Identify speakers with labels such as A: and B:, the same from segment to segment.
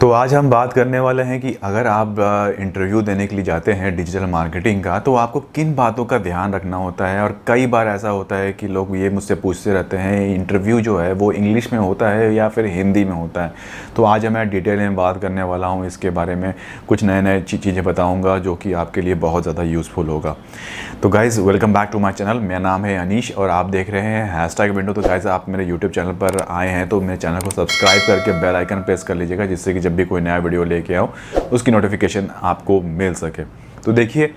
A: तो आज हम बात करने वाले हैं कि अगर आप इंटरव्यू देने के लिए जाते हैं डिजिटल मार्केटिंग का, तो आपको किन बातों का ध्यान रखना होता है। और कई बार ऐसा होता है कि लोग ये मुझसे पूछते रहते हैं इंटरव्यू जो है वो इंग्लिश में होता है या फिर हिंदी में होता है। तो आज मैं डिटेल में बात करने वाला हूँ इसके बारे में, कुछ नए नए चीज़ें बताऊँगा जो कि आपके लिए बहुत ज़्यादा यूज़फुल होगा। तो guys welcome back to my channel. मेरा नाम है अनीश और आप देख रहे हैं हैशटैग विंडो। तो गाइज़ आप मेरे यूट्यूब चैनल पर आए हैं तो मेरे चैनल को सब्सक्राइब करके बेल आइकन प्रेस कर लीजिएगा, जिससे कि जब भी कोई नया वीडियो लेके आऊँ उसकी नोटिफिकेशन आपको मिल सके। तो देखिए,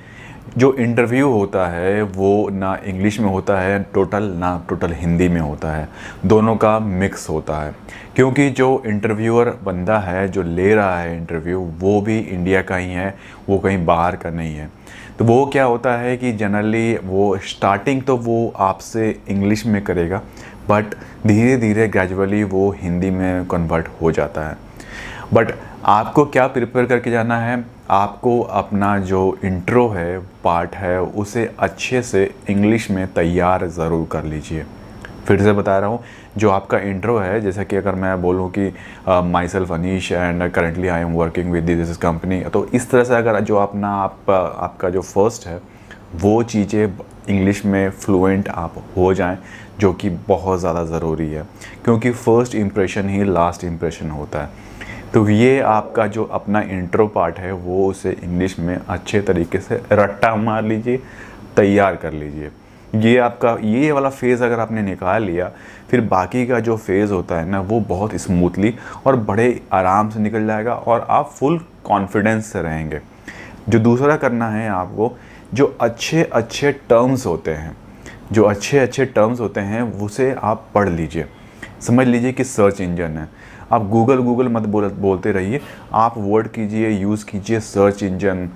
A: जो इंटरव्यू होता है वो ना इंग्लिश में होता है ना टोटल हिंदी में होता है, दोनों का मिक्स होता है। क्योंकि जो इंटरव्यूअर बंदा है जो ले रहा है इंटरव्यू, वो भी इंडिया का ही है, वो कहीं बाहर का नहीं है। तो वो क्या होता है कि जनरली वो स्टार्टिंग तो वो आपसे इंग्लिश में करेगा, बट धीरे धीरे ग्रेजुअली वो हिंदी में कन्वर्ट हो जाता है। बट आपको क्या प्रिपेयर करके जाना है, आपको अपना जो इंट्रो है पार्ट है उसे अच्छे से इंग्लिश में तैयार ज़रूर कर लीजिए। फिर से बता रहा हूँ, जो आपका इंट्रो है, जैसा कि अगर मैं बोलूँ कि my self Anish and currently I am working with this company, तो इस तरह से अगर जो आपका जो फर्स्ट है वो चीज़ें इंग्लिश में फ्लुएंट आप हो जाएं, जो कि बहुत ज़्यादा ज़रूरी है, क्योंकि फ़र्स्ट इम्प्रेशन ही लास्ट इम्प्रेशन होता है। तो ये आपका जो अपना इंट्रो पार्ट है वो उसे इंग्लिश में अच्छे तरीके से रट्टा मार लीजिए, तैयार कर लीजिए। ये वाला फेज़ अगर आपने निकाल लिया, फिर बाकी का जो फेज़ होता है ना वो बहुत स्मूथली और बड़े आराम से निकल जाएगा और आप फुल कॉन्फिडेंस से रहेंगे। जो दूसरा करना है आपको, जो अच्छे अच्छे टर्म्स होते हैं उसे आप पढ़ लीजिए। समझ लीजिए कि सर्च इंजन है, आप गूगल मत बोलते रहिए, आप वर्ड कीजिए, यूज़ कीजिए search engine,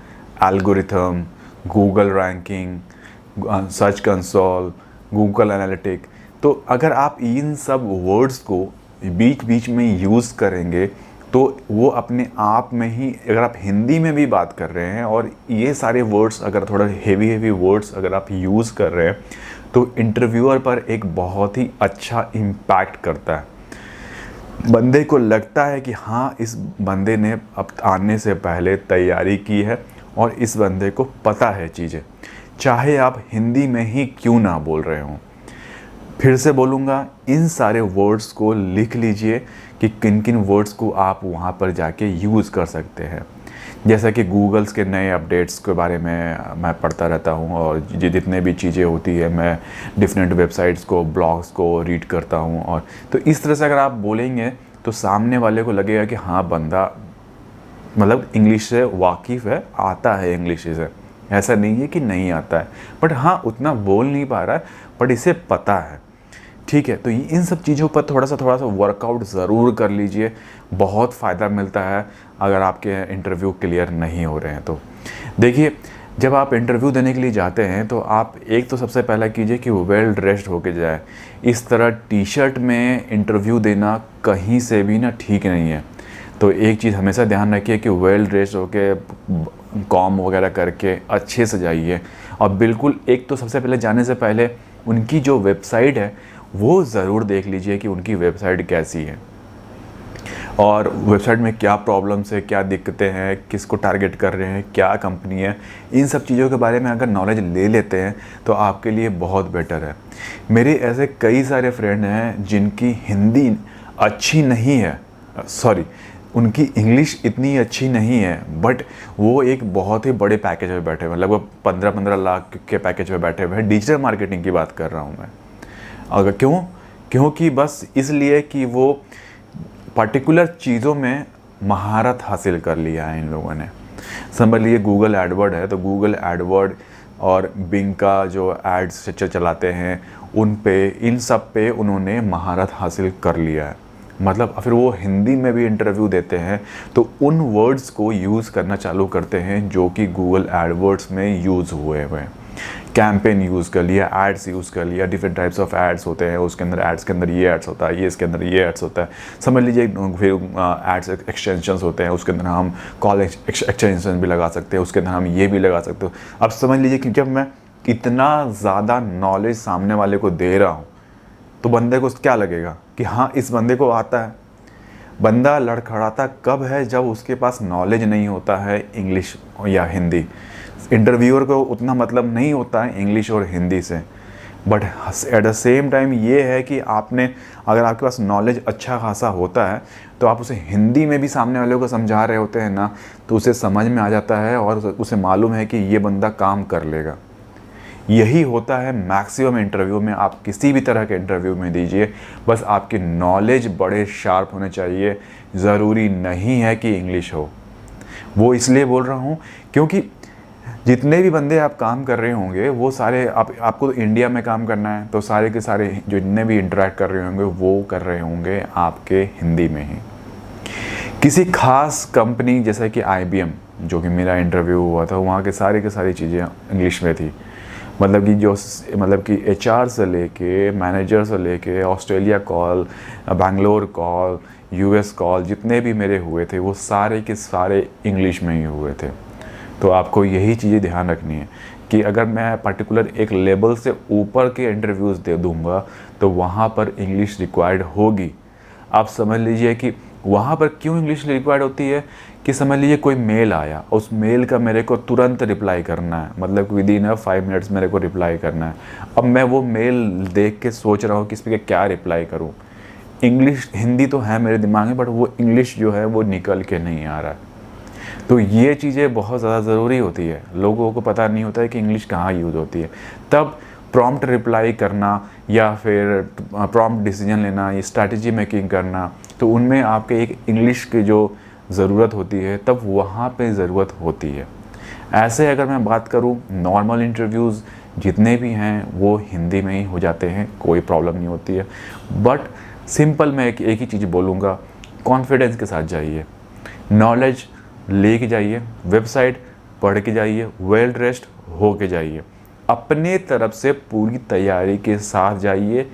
A: algorithm, Google ranking, search console, Google analytic. तो अगर आप इन सब वर्ड्स को बीच बीच में यूज़ करेंगे तो वो अपने आप में ही, अगर आप हिंदी में भी बात कर रहे हैं और ये सारे वर्ड्स अगर थोड़ा हेवी वर्ड्स अगर आप यूज़ कर रहे हैं, तो इंटरव्यूअर पर एक बहुत ही अच्छा इम्पैक्ट करता है। बंदे को लगता है कि हाँ, इस बंदे ने अब आने से पहले तैयारी की है और इस बंदे को पता है चीज़ें, चाहे आप हिंदी में ही क्यों ना बोल रहे हों। फिर से बोलूँगा, इन सारे वर्ड्स को लिख लीजिए कि किन किन वर्ड्स को आप वहाँ पर जाके यूज़ कर सकते हैं। जैसा कि गूगल्स के नए अपडेट्स के बारे में मैं पढ़ता रहता हूँ और जितने भी चीज़ें होती है मैं डिफरेंट वेबसाइट्स को, ब्लॉग्स को रीड करता हूँ। और तो इस तरह से अगर आप बोलेंगे तो सामने वाले को लगेगा कि हाँ, बंदा मतलब इंग्लिश से वाकिफ़ है, आता है इंग्लिश से। ऐसा नहीं है कि नहीं आता है, बट हाँ उतना बोल नहीं पा रहा है, बट इसे पता है। ठीक है, तो इन सब चीज़ों पर थोड़ा सा वर्कआउट ज़रूर कर लीजिए, बहुत फ़ायदा मिलता है अगर आपके इंटरव्यू क्लियर नहीं हो रहे हैं। तो देखिए, जब आप इंटरव्यू देने के लिए जाते हैं तो आप एक तो सबसे पहला कीजिए कि वेल ड्रेस्ड होके जाए। इस तरह टी शर्ट में इंटरव्यू देना कहीं से भी ना ठीक नहीं है। तो एक चीज़ हमेशा ध्यान रखिए कि वेल ड्रेस्ड होके, कॉम वगैरह करके अच्छे से जाइए। और बिल्कुल, एक तो सबसे पहले जाने से पहले उनकी जो वेबसाइट है वो ज़रूर देख लीजिए कि उनकी वेबसाइट कैसी है और वेबसाइट में क्या प्रॉब्लम्स है, क्या दिक्कतें हैं, किसको टारगेट कर रहे हैं, क्या कंपनी है। इन सब चीज़ों के बारे में अगर नॉलेज ले लेते हैं तो आपके लिए बहुत बेटर है। मेरे ऐसे कई सारे फ्रेंड हैं जिनकी हिंदी अच्छी नहीं है, उनकी इंग्लिश इतनी अच्छी नहीं है, बट वो एक बहुत ही बड़े पैकेज में बैठे हुए हैं, लगभग 15-15 लाख के पैकेज में बैठे हुए हैं। डिजिटल मार्केटिंग की बात कर रहा हूँ मैं। अगर क्योंकि बस इसलिए कि वो पर्टिकुलर चीज़ों में महारत हासिल कर लिया है इन लोगों ने। समझ लिए गूगल एडवर्ड है, तो गूगल एडवर्ड और बिंग का जो एड्स चलाते हैं इन सब पे उन्होंने महारत हासिल कर लिया है। मतलब फिर वो हिंदी में भी इंटरव्यू देते हैं तो उन वर्ड्स को यूज़ करना चालू करते हैं जो कि गूगल एडवर्ड्स में यूज़ हुए हैं। कैंपेन यूज़ कर लिया, एड्स यूज़ कर लिया, डिफरेंट टाइप्स ऑफ एड्स होते हैं, उसके अंदर एड्स के अंदर ये एड्स होता है, ये इसके अंदर ये एड्स होता है। समझ लीजिए, फिर एड्स एक्सटेंशंस होते हैं, उसके अंदर हम कॉल एक्सटेंशन भी लगा सकते हैं, उसके अंदर हम ये भी लगा सकते हो। अब समझ लीजिए कि जब मैं इतना ज़्यादा नॉलेज सामने वाले को दे रहा हूँ तो बंदे को क्या लगेगा कि हाँ, इस बंदे को आता है। बंदा लड़खड़ाता कब है, जब उसके पास नॉलेज नहीं होता है इंग्लिश या हिंदी। इंटरव्यूअर को उतना मतलब नहीं होता है इंग्लिश और हिंदी से, but at the same time ये है कि आपने, अगर आपके पास नॉलेज अच्छा खासा होता है तो आप उसे हिंदी में भी सामने वाले को समझा रहे होते हैं ना, तो उसे समझ में आ जाता है और उसे मालूम है कि ये बंदा काम कर लेगा। यही होता है मैक्सिमम इंटरव्यू में, आप किसी भी तरह के इंटरव्यू में दीजिए, बस आपकी नॉलेज बड़े शार्प होने चाहिए। ज़रूरी नहीं है कि इंग्लिश हो। वो इसलिए बोल रहा हूँ क्योंकि जितने भी बंदे आप काम कर रहे होंगे वो सारे, आपको तो इंडिया में काम करना है, तो सारे के सारे जो जितने भी इंटरेक्ट कर रहे होंगे वो कर रहे होंगे आपके हिंदी में ही। किसी खास कंपनी जैसे कि IBM, जो कि मेरा इंटरव्यू हुआ था, वहाँ के सारी चीज़ें इंग्लिश में थी। मतलब कि HR से लेके मैनेजर से लेके Australia call, Bangalore call, US call जितने भी मेरे हुए थे वो सारे के सारे इंग्लिश में ही हुए थे। तो आपको यही चीज़ें ध्यान रखनी है कि अगर मैं पर्टिकुलर एक लेवल से ऊपर के इंटरव्यूज़ दे दूँगा तो वहाँ पर इंग्लिश रिक्वायर्ड होगी। आप समझ लीजिए कि वहाँ पर क्यों इंग्लिश रिक्वायर्ड होती है, कि समझ लीजिए कोई मेल आया, उस मेल का मेरे को तुरंत रिप्लाई करना है, मतलब विदिन 5 मिनट्स मेरे को रिप्लाई करना है। अब मैं वो मेल देख के सोच रहा हूँ कि इस पर क्या रिप्लाई करूँ। इंग्लिश, हिंदी तो है मेरे दिमाग में, बट वो इंग्लिश जो है वो निकल के नहीं आ रहा है। तो ये चीज़ें बहुत ज़्यादा ज़रूरी होती है। लोगों को पता नहीं होता है कि इंग्लिश कहाँ यूज़ होती है। तब प्रॉम्प्ट रिप्लाई करना या फिर प्रॉम्प्ट डिसीजन लेना, ये स्ट्रैटेजी मेकिंग करना, तो उनमें आपके एक इंग्लिश की जो ज़रूरत होती है तब वहाँ पे ज़रूरत होती है। ऐसे अगर मैं बात करूँ, नॉर्मल इंटरव्यूज़ जितने भी हैं वो हिंदी में ही हो जाते हैं, कोई प्रॉब्लम नहीं होती है। बट सिंपल मैं एक ही चीज़ बोलूँगा, कॉन्फिडेंस के साथ जाइए, नॉलेज लेके जाइए, वेबसाइट पढ़ के जाइए, वेल ड्रेस्ड हो के जाइए, अपने तरफ से पूरी तैयारी के साथ जाइए।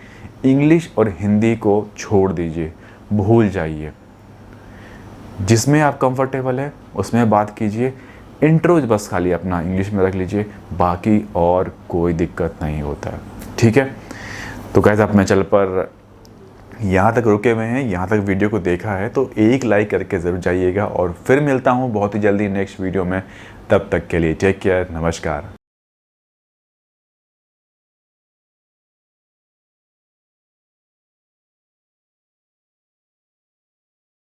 A: इंग्लिश और हिंदी को छोड़ दीजिए, भूल जाइए। जिसमें आप कंफर्टेबल है उसमें बात कीजिए। इंट्रो बस खाली अपना इंग्लिश में रख लीजिए, बाकी और कोई दिक्कत नहीं होता है। ठीक है, तो गाइस आप मेरे चैनल पर यहाँ तक रुके हुए हैं, यहाँ तक वीडियो को देखा है तो एक लाइक करके ज़रूर जाइएगा, और फिर मिलता हूँ बहुत ही जल्दी नेक्स्ट वीडियो में। तब तक के लिए टेक केयर, नमस्कार।